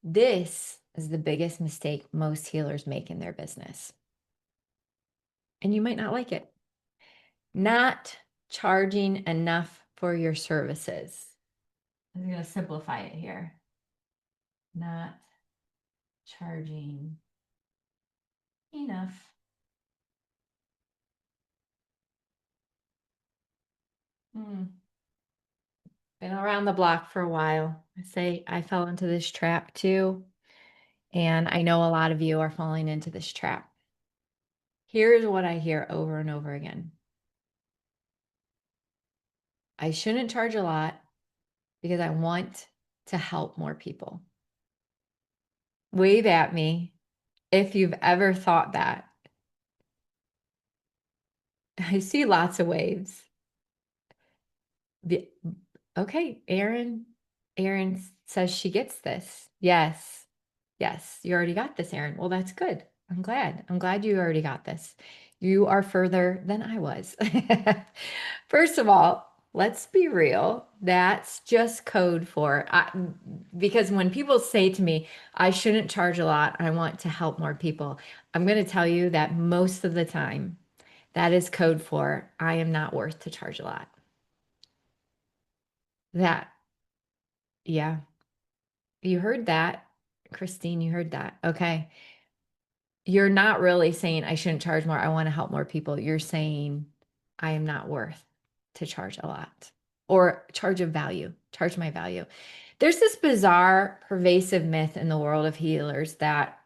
This is the biggest mistake most healers make in their business. And you might not like it. Not charging enough for your services. I'm going to simplify it here. Not charging enough. Been around the block for a while. I say I fell into this trap too. And I know a lot of you are falling into this trap. Here's what I hear over and over again. I shouldn't charge a lot because I want to help more people. Wave at me if you've ever thought that. I see lots of waves. Okay, Erin says she gets this. Yes. Yes, you already got this, Erin. Well, that's good. I'm glad. I'm glad you already got this. You are further than I was. First of all, let's be real. That's just code for because when people say to me, I shouldn't charge a lot, I want to help more people. I'm going to tell you that most of the time, that is code for I am not worth to charge a lot. That, yeah, you heard that. Christine, you heard that. Okay. You're not really saying I shouldn't charge more. I want to help more people. You're saying I am not worth to charge a lot or charge a value, charge my value. There's this bizarre, pervasive myth in the world of healers that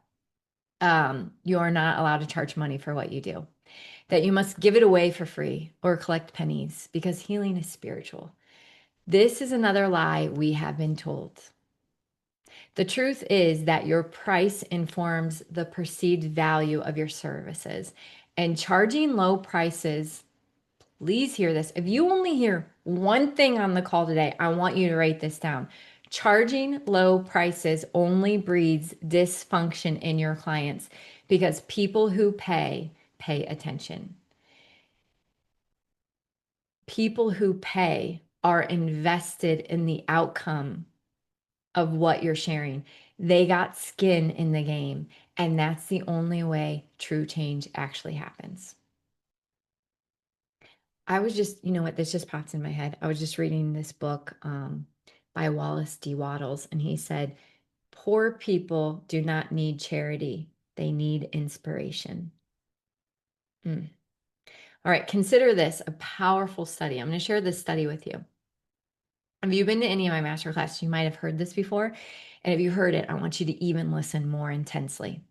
you are not allowed to charge money for what you do, that you must give it away for free or collect pennies because healing is spiritual. This is another lie we have been told. The truth is that your price informs the perceived value of your services. And charging low prices, please hear this. If you only hear one thing on the call today, I want you to write this down. Charging low prices only breeds dysfunction in your clients because people who pay attention. People who pay are invested in the outcome of what you're sharing. They got skin in the game, and that's the only way true change actually happens. I was just, you know what, this just pops in my head. I was just reading this book by Wallace D. Wattles, and he said, poor people do not need charity, they need inspiration. All right, consider this a powerful study. I'm going to share this study with you. If you've been to any of my master classes, you might have heard this before. And if you heard it, I want you to even listen more intensely.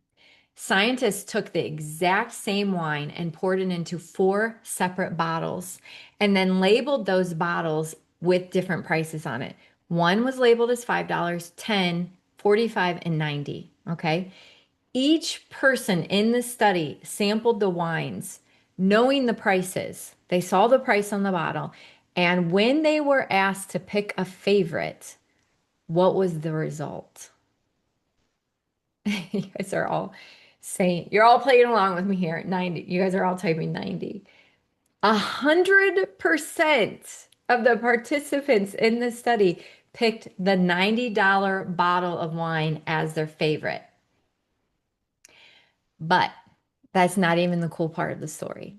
Scientists took the exact same wine and poured it into 4 separate bottles and then labeled those bottles with different prices on it. One was labeled as $5, 10, 45, and 90. Okay. Each person in the study sampled the wines, knowing the prices. They saw the price on the bottle. And when they were asked to pick a favorite, what was the result? You guys are all saying, you're all playing along with me here. 90. You guys are all typing 90. 100% of the participants in the study picked the $90 bottle of wine as their favorite. But that's not even the cool part of the story.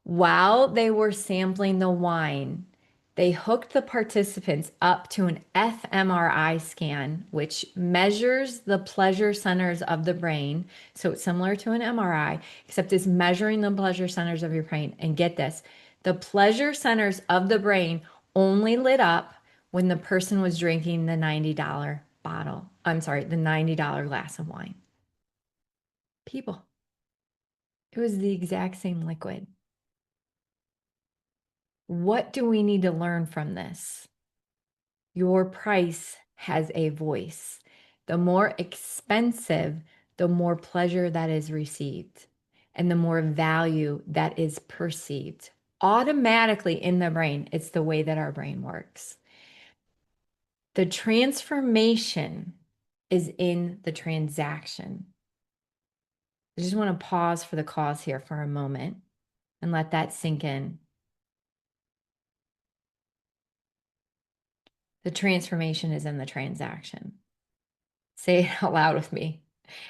While they were sampling the wine, they hooked the participants up to an fMRI scan, which measures the pleasure centers of the brain. So it's similar to an MRI, except it's measuring the pleasure centers of your brain. And get this, the pleasure centers of the brain only lit up when the person was drinking the $90 bottle. I'm sorry, the $90 glass of wine. People, it was the exact same liquid. What do we need to learn from this? Your price has a voice. The more expensive, the more pleasure that is received and the more value that is perceived. Automatically in the brain, it's the way that our brain works. The transformation is in the transaction. I just want to pause for the cause here for a moment and let that sink in. The transformation is in the transaction. Say it out loud with me.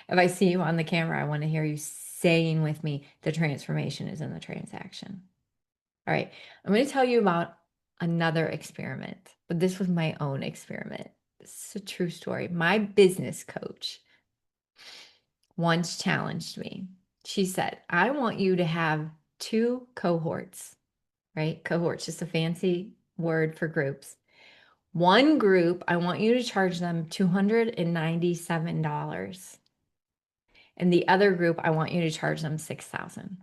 If I see you on the camera, I want to hear you saying with me, the transformation is in the transaction. All right. I'm going to tell you about another experiment, but this was my own experiment. This is a true story. My business coach once challenged me. She said, I want you to have two cohorts, right? Cohorts, just a fancy word for groups. One group, I want you to charge them $297. And the other group, I want you to charge them $6,000.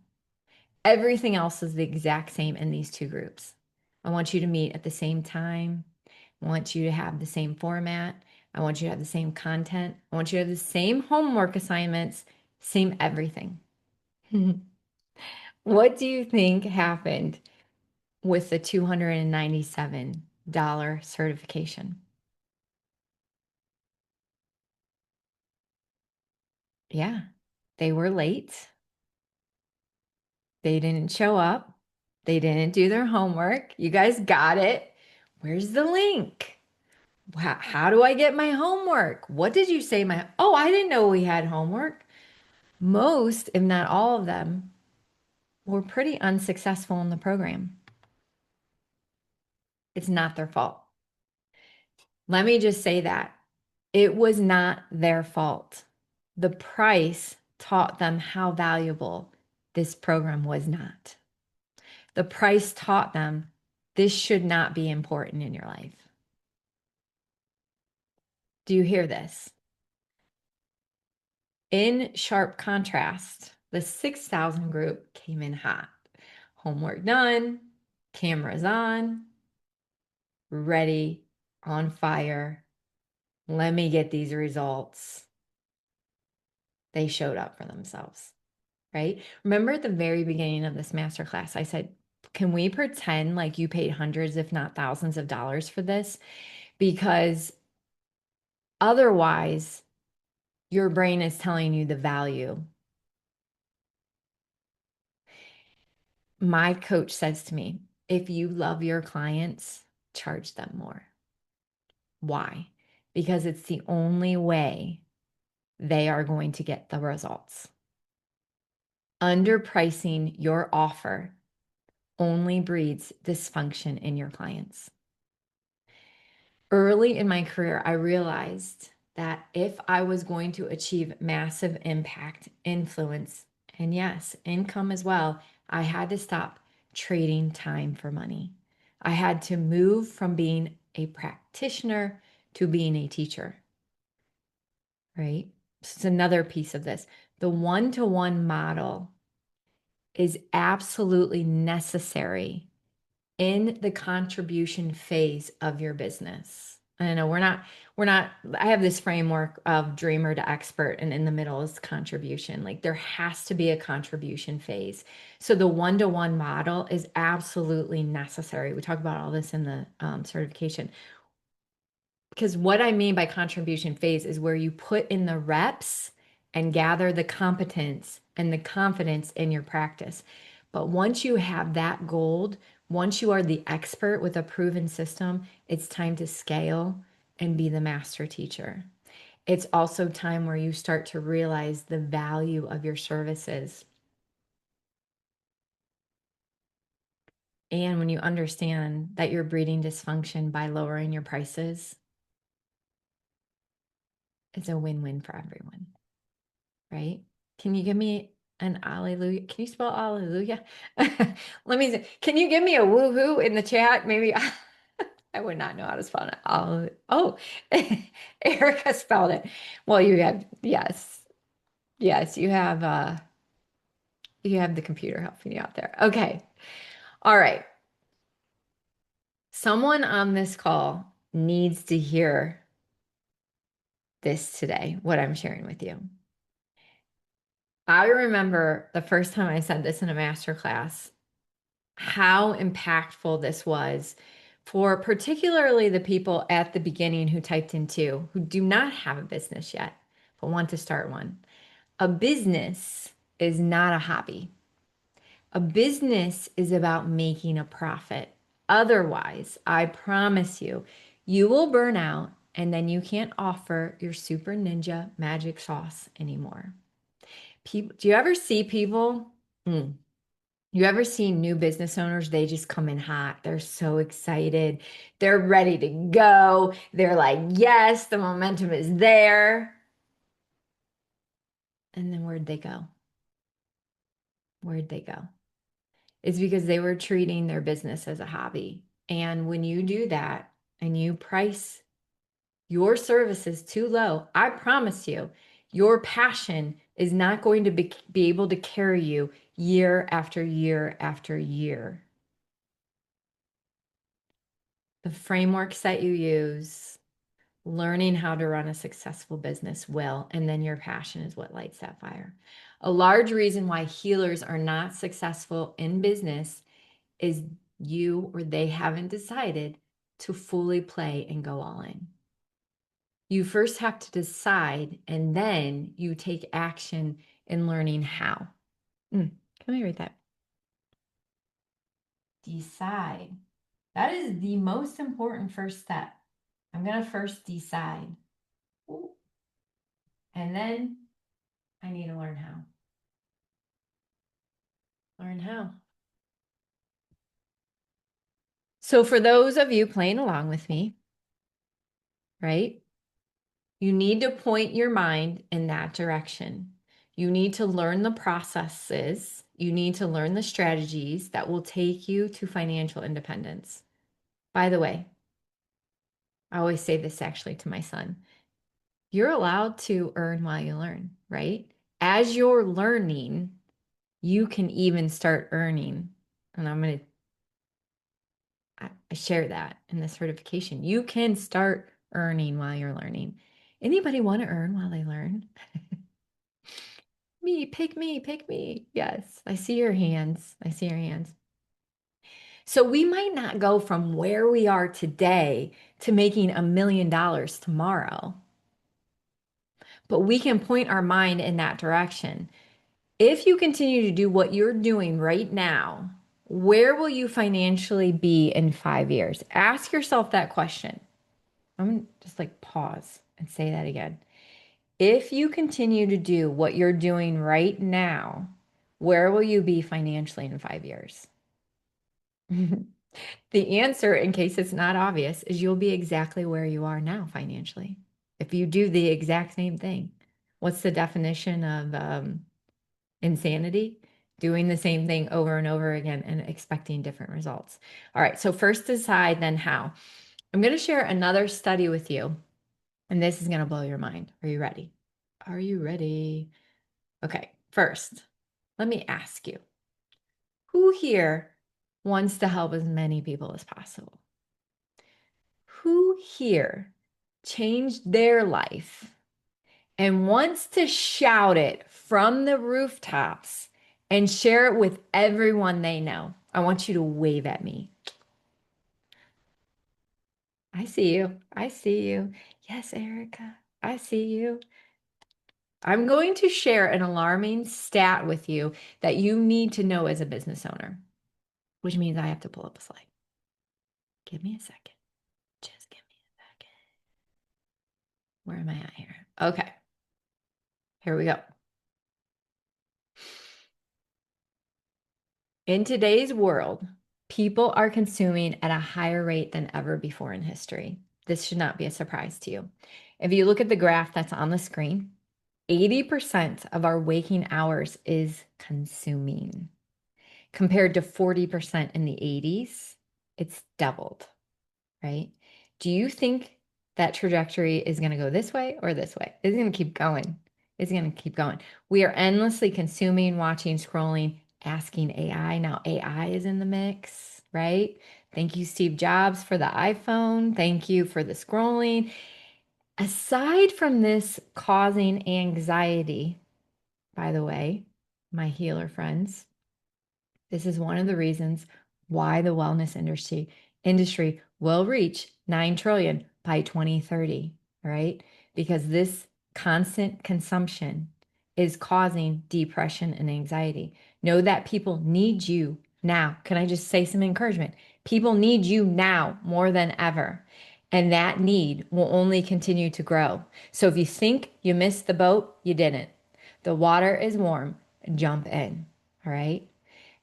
Everything else is the exact same in these two groups. I want you to meet at the same time. I want you to have the same format. I want you to have the same content. I want you to have the same homework assignments, same everything. What do you think happened with the $297 certification? Yeah, they were late. They didn't show up. They didn't do their homework. You guys got it. Where's the link? How do I get my homework? What did you say? Oh, I didn't know we had homework. Most, if not all of them, were pretty unsuccessful in the program. It's not their fault. Let me just say that it was not their fault. The price taught them how valuable this program was not. The price taught them this should not be important in your life. Do you hear this? In sharp contrast, the 6,000 group came in hot. Homework done, cameras on, ready, on fire. Let me get these results. They showed up for themselves, right? Remember at the very beginning of this masterclass, I said, can we pretend like you paid hundreds, if not thousands of dollars for this? Because otherwise, your brain is telling you the value. My coach says to me, if you love your clients, charge them more. Why? Because it's the only way they are going to get the results. Underpricing your offer only breeds dysfunction in your clients. Early in my career, I realized that if I was going to achieve massive impact, influence, and yes, income as well, I had to stop trading time for money. I had to move from being a practitioner to being a teacher, right? So it's another piece of this. The one-to-one model is absolutely necessary in the contribution phase of your business. I know we're not, I have this framework of dreamer to expert, and in the middle is contribution. Like there has to be a contribution phase. So the one-to-one model is absolutely necessary. We talk about all this in the certification. Because what I mean by contribution phase is where you put in the reps and gather the competence and the confidence in your practice. But once you have that gold, once you are the expert with a proven system, it's time to scale and be the master teacher. It's also time where you start to realize the value of your services. And when you understand that you're breeding dysfunction by lowering your prices, it's a win-win for everyone. Right? Can you give me an hallelujah? Can you spell hallelujah? Let me see. Can you give me a woohoo in the chat? Maybe I would not know how to spell it. Oh, Erica spelled it. Well, you have, yes. Yes, you have the computer helping you out there. Okay. All right. Someone on this call needs to hear this today, what I'm sharing with you. I remember the first time I said this in a master class, how impactful this was for particularly the people at the beginning who typed in two, who do not have a business yet, but want to start one. A business is not a hobby. A business is about making a profit. Otherwise, I promise you, you will burn out and then you can't offer your super ninja magic sauce anymore. People, do you ever see people? Mm, you ever see new business owners? They just come in hot. They're so excited. They're ready to go. They're like, yes, the momentum is there. And then where'd they go? Where'd they go? It's because they were treating their business as a hobby. And when you do that and you price your services too low, I promise you, your passion is not going to be able to carry you year after year after year. The frameworks that you use, learning how to run a successful business will, and then your passion is what lights that fire. A large reason why healers are not successful in business is you or they haven't decided to fully play and go all in. You first have to decide, and then you take action in learning how. Can we read that? Decide. That is the most important first step. I'm going to first decide. Ooh. And then I need to learn how. Learn how. So, for those of you playing along with me, right, you need to point your mind in that direction. You need to learn the processes. You need to learn the strategies that will take you to financial independence. By the way, I always say this actually to my son. You're allowed to earn while you learn, right? As you're learning, you can even start earning. And I share that in the certification. You can start earning while you're learning. Anybody want to earn while they learn? Me, pick me, pick me. Yes, I see your hands. I see your hands. So we might not go from where we are today to making $1 million tomorrow, but we can point our mind in that direction. If you continue to do what you're doing right now, where will you financially be in 5 years? Ask yourself that question. I'm going to just like pause and say that again. If you continue to do what you're doing right now, where will you be financially in 5 years? The answer, in case it's not obvious, is you'll be exactly where you are now financially. If you do the exact same thing. What's the definition of insanity? Doing the same thing over and over again and expecting different results. All right, so first decide, then how. I'm going to share another study with you, and this is going to blow your mind. Are you ready? Are you ready? Okay, first, let me ask you, who here wants to help as many people as possible? Who here changed their life and wants to shout it from the rooftops and share it with everyone they know? I want you to wave at me. I see you. I see you. Yes, Erica, I see you. I'm going to share an alarming stat with you that you need to know as a business owner, which means I have to pull up a slide. Give me a second. Just give me a second. Where am I at here? Okay. Here we go. In today's world, people are consuming at a higher rate than ever before in history. This should not be a surprise to you. If you look at the graph that's on the screen, 80% of our waking hours is consuming. Compared to 40% in the 80s, it's doubled, right? Do you think that trajectory is going to go this way or this way? It's going to keep going. It's going to keep going. We are endlessly consuming, watching, scrolling, asking AI. Now AI is in the mix, right? Thank you, Steve Jobs, for the iPhone. Thank you for the scrolling. Aside from this causing anxiety, by the way, my healer friends, this is one of the reasons why the wellness industry will reach 9 trillion by 2030, right? Because this constant consumption is causing depression and anxiety. Know that people need you now. Can I just say some encouragement? People need you now more than ever. And that need will only continue to grow. So if you think you missed the boat, you didn't. The water is warm. Jump in. All right.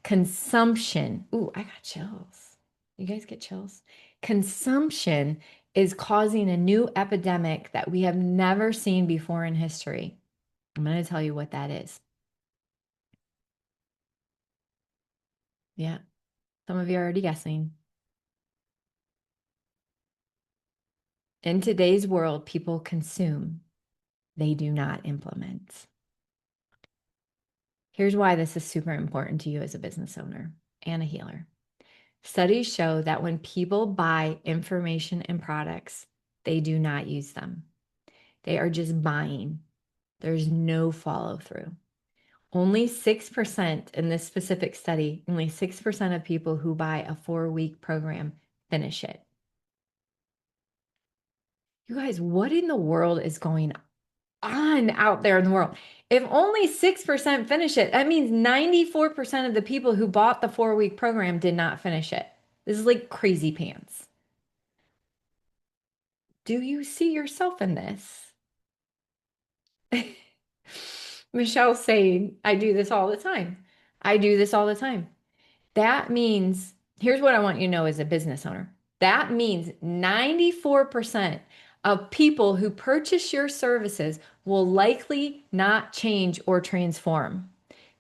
Consumption. Ooh, I got chills. You guys get chills? Consumption is causing a new epidemic that we have never seen before in history. I'm going to tell you what that is. Yeah, some of you are already guessing. In today's world, people consume, they do not implement. Here's why this is super important to you as a business owner and a healer. Studies show that when people buy information and products, they do not use them. They are just buying. There's no follow through. Only 6% in this specific study, only 6% of people who buy a 4-week program finish it. You guys, what in the world is going on out there in the world? If only 6% finish it, that means 94% of the people who bought the 4-week program did not finish it. This is like crazy pants. Do you see yourself in this? Michelle's saying, I do this all the time. I do this all the time. That means, here's what I want you to know as a business owner. That means 94% of people who purchase your services will likely not change or transform.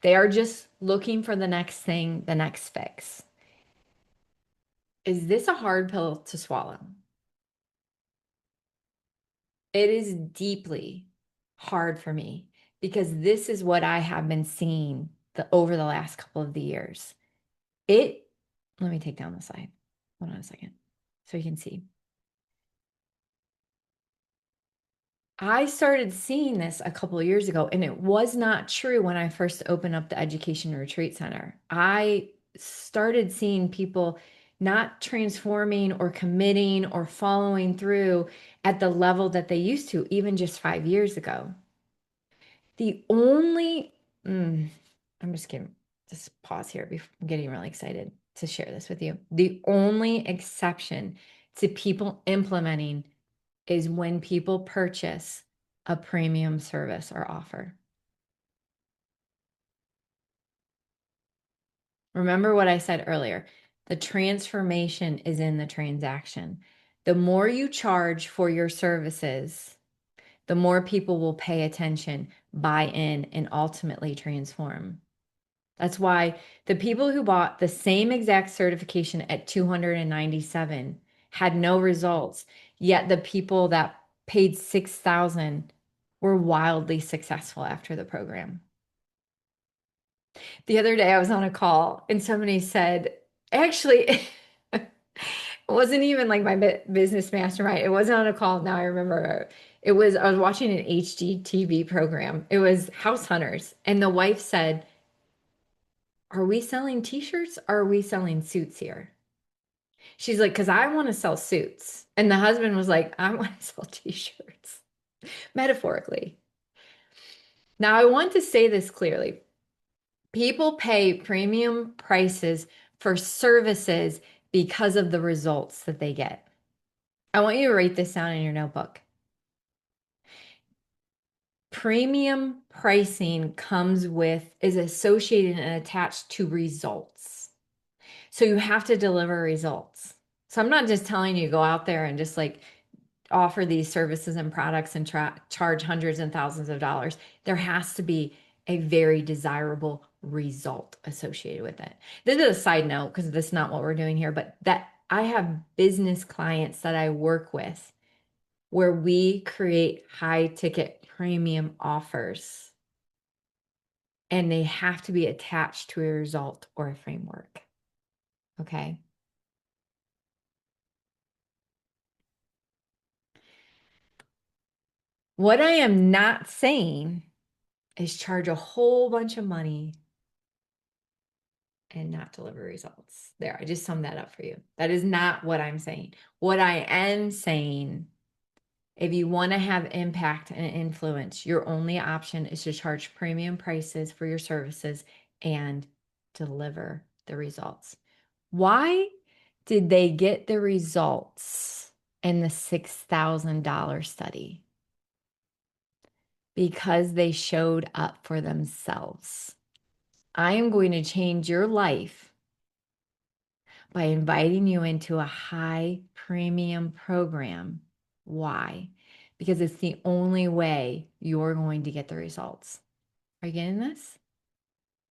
They are just looking for the next thing, the next fix. Is this a hard pill to swallow? It is deeply hard for me because this is what I have been seeing over the last couple of the years. Let me take down the slide. Hold on a second so you can see. I started seeing this a couple of years ago, and it was not true when I first opened up the Education Retreat Center. I started seeing people not transforming or committing or following through at the level that they used to, even just 5 years ago. The only, I'm just kidding. Just pause here. I'm getting really excited to share this with you. The only exception to people implementing is when people purchase a premium service or offer. Remember what I said earlier. The transformation is in the transaction. The more you charge for your services, the more people will pay attention, buy in, and ultimately transform. That's why the people who bought the same exact certification at 297 had no results, yet the people that paid 6,000 were wildly successful after the program. The other day I was on a call and somebody said, actually, it wasn't even like my business mastermind. It wasn't on a call. Now I remember I was watching an HGTV program. It was House Hunters. And the wife said, are we selling t-shirts or are we selling suits here? She's like, because I want to sell suits. And the husband was like, I want to sell t-shirts, metaphorically. Now, I want to say this clearly. People pay premium prices for services because of the results that they get. I want you to write this down in your notebook. Premium pricing is associated and attached to results. So you have to deliver results. So I'm not just telling you go out there and just like offer these services and products and charge hundreds and thousands of dollars. There has to be a very desirable result associated with it. This is a side note because this is not what we're doing here, but that I have business clients that I work with where we create high ticket premium offers and they have to be attached to a result or a framework. Okay. What I am not saying is charge a whole bunch of money and not deliver results. There, I just summed that up for you. That is not what I'm saying. What I am saying, if you want to have impact and influence, your only option is to charge premium prices for your services and deliver the results. Why did they get the results and the $6,000 study because they showed up for themselves. I am going to change your life by inviting you into a high premium program. Why? Because it's the only way you're going to get the results. Are you getting this?